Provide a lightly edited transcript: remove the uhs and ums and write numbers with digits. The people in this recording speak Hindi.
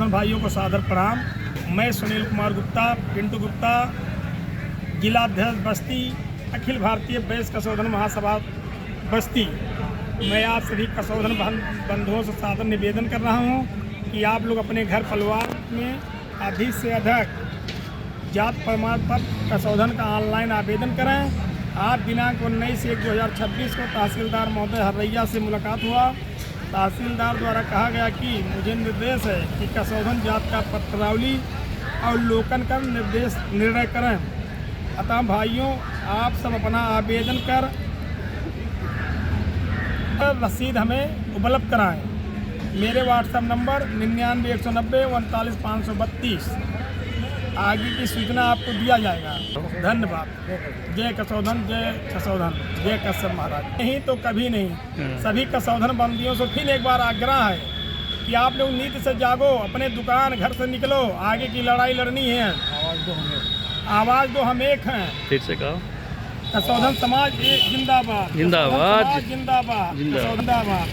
कसौधन भाइयों को सादर प्रणाम। मैं सुनील कुमार गुप्ता, पिंटू गुप्ता, जिलाध्यक्ष बस्ती, अखिल भारतीय वैश्य कसौधन महासभा बस्ती। मैं आप सभी कसौधन बंधुओं से सादर निवेदन कर रहा हूं कि आप लोग अपने घर परिवार में अधिक से अधिक जात प्रमाण पत्र कसौधन का ऑनलाइन आवेदन करें। आज दिनांक 19/1/2026 को तहसीलदार महोदय हरैया से मुलाकात हुआ। तहसीलदार द्वारा कहा गया कि मुझे निर्देश है कि कसौधन जात का पत्रावली अवलोकन कर निर्णय करें। अतः भाइयों, आप सब अपना आवेदन कर रसीद हमें उपलब्ध कराएं। मेरे व्हाट्सएप नंबर 99 190 39 532। आगे की सूचना आपको दिया जाएगा। धन्यवाद। जय कसौधन, जय कसौधन, जय कश्यप महाराज। नहीं तो कभी नहीं। सभी कसौधन बंदियों से फिर एक बार आग्रह है कि आप लोग नीति से जागो, अपने दुकान घर से निकलो, आगे की लड़ाई लड़नी है। आवाज़ दो हम एक हैं। फिर से कहो। कसौधन समाज जिंदाबाद, जिंदाबाद, जिंदाबाद, जिंदाबाद। जिंदाबाद।